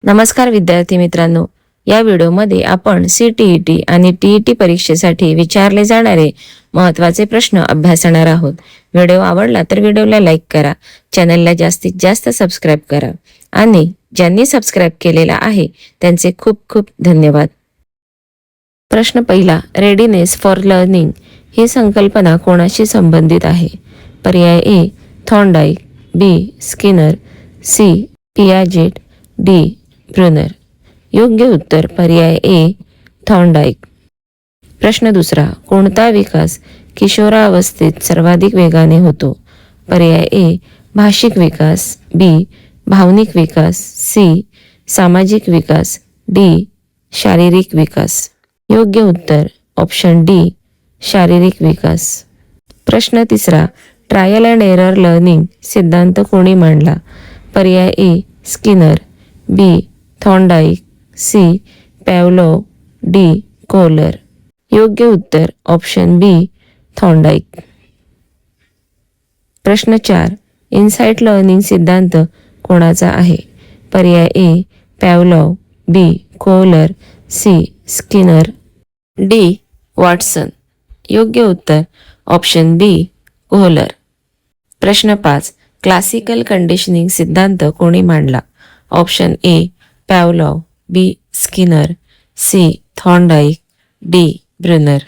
नमस्कार विद्यार्थी मित्रांनो, या व्हिडिओमध्ये आपण CTET आणि TET परीक्षेसाठी विचारले जाणारे महत्त्वाचे प्रश्न अभ्यासणार आहोत. व्हिडिओ आवडला तर व्हिडिओला लाईक करा, चॅनलला जास्तीत जास्त सबस्क्राईब करा आणि ज्यांनी सबस्क्राईब केलेला आहे त्यांचे खूप खूप धन्यवाद. प्रश्न पहिला, रेडीनेस फॉर लर्निंग ही संकल्पना कोणाशी संबंधित आहे? पर्याय A Thorndike, B Skinner, C Piaget, D Bruner. योग्य उत्तर पर्याय ए थॉर्नडाईक. प्रश्न दुसरा, कोणता विकास किशोरावस्थेत सर्वाधिक वेगाने होतो? पर्याय ए भाषिक विकास, बी भावनिक विकास, सी सामाजिक विकास, डी शारीरिक विकास. योग्य उत्तर ऑप्शन डी शारीरिक विकास. प्रश्न तिसरा, ट्रायल अँड एरर लर्निंग सिद्धांत कोणी मांडला? पर्याय A Skinner, B Thorndike, C पॅव्लोव, D Kohler. योग्य उत्तर ऑप्शन बी थॉर्नडाईक. प्रश्न 4, इनसाइट लर्निंग सिद्धांत कोणाचा आहे? पर्याय A Pavlov, B Kohler, C Skinner, D Watson. योग्य उत्तर ऑप्शन बी कोहलर. प्रश्न 5, क्लासिकल कंडिशनिंग सिद्धांत कोणी मांडला? Option A Pavlov, B Skinner, C Thorndike, D Bruner.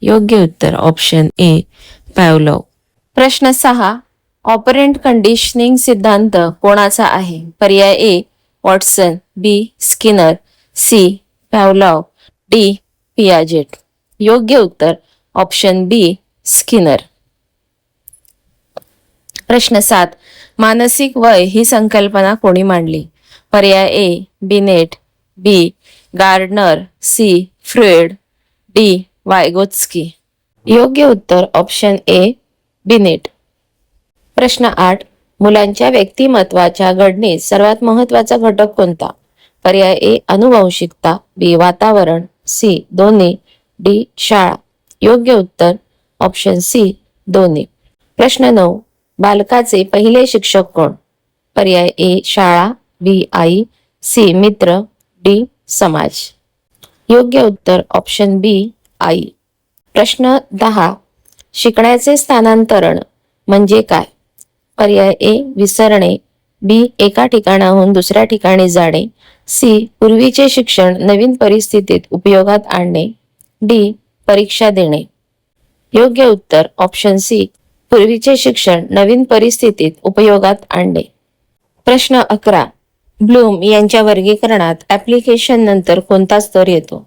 योग्य उत्तर ऑप्शन ए पॅव्लोव. प्रश्न 6, ऑपरेंट कंडिशनिंग सिद्धांत कोणाचा आहे? पर्याय ए वॉटसन, बी स्किनर, सी पॅव्लोव, डी पियाजेट. योग्य उत्तर ऑप्शन बी स्किनर. प्रश्न 7, मानसिक वय ही संकल्पना कोणी मांडली? पर्याय A Binet, B Gardner, C Freud, D Vygotsky. योग्य उत्तर ऑप्शन ए बिनेट. प्रश्न 8, मुलांच्या व्यक्तिमत्वाच्या घडणीत सर्वात महत्त्वाचा घटक कोणता? पर्याय ए अनुवंशिकता, बी वातावरण, सी दोन्ही, डी शाळा. योग्य उत्तर ऑप्शन सी दोन्ही. प्रश्न 9, बालकाचे पहिले शिक्षक कोण? पर्याय ए शाळा, बी आई, सी मित्र, डी समाज. योग्य उत्तर ऑप्शन बी आई. प्रश्न 10, शिकण्याचे स्थानांतरण म्हणजे काय? पर्याय ए विसरणे, बी एका ठिकाणाहून दुसऱ्या ठिकाणी जाणे, सी पूर्वीचे शिक्षण नवीन परिस्थितीत उपयोगात आणणे, डी परीक्षा देणे. योग्य उत्तर ऑप्शन सी पूर्वीचे शिक्षण नवीन परिस्थितीत उपयोगात आणणे. प्रश्न 11, ब्लूम यांच्या वर्गीकरणात ऍप्लिकेशन नंतर कोणता स्तर येतो?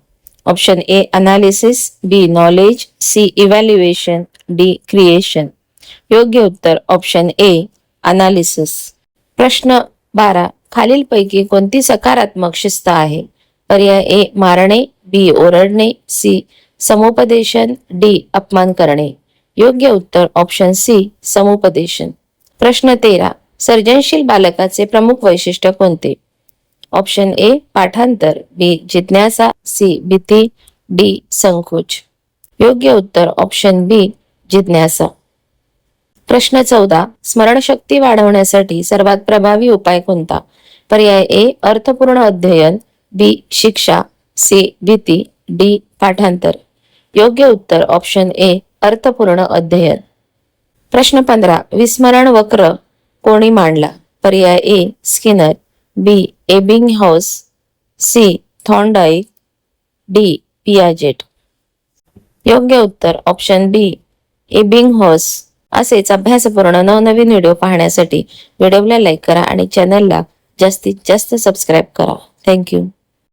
Option A analysis, B knowledge, C evaluation, D creation. योग्य उत्तर ऑप्शन ए अनालिसिस. प्रश्न 12, खालीलपैकी कोणती सकारात्मक शिस्त आहे? पर्याय ए मारणे, बी ओरडणे, सी समुपदेशन, डी अपमान करणे. योग्य उत्तर ऑप्शन सी समुपदेशन. प्रश्न 13, सर्जनशील बालकाचे प्रमुख वैशिष्ट्य कोणते? ऑप्शन ए पाठांतर, बी जिज्ञासा, सी भीती, डी संकोच. योग्य उत्तर ऑप्शन बी जिज्ञासा. प्रश्न 14, स्मरणशक्ती वाढवण्यासाठी सर्वात प्रभावी उपाय कोणता? पर्याय ए अर्थपूर्ण अध्ययन, बी शिक्षा, सी भीती, डी पाठांतर. योग्य उत्तर ऑप्शन ए अर्थपूर्ण अध्ययन. प्रश्न 15, विस्मरण वक्र कोणी मांडला? पर्याय A Skinner, B Ebbinghaus, C Thorndike, D Piaget. योग्य उत्तर ऑप्शन बी एबिंगहॉस. असेच अभ्यासपूर्ण नवनवीन व्हिडिओ पाहण्यासाठी व्हिडिओला लाईक करा आणि चॅनलला जास्तीत जास्त सबस्क्राईब करा. थँक्यू.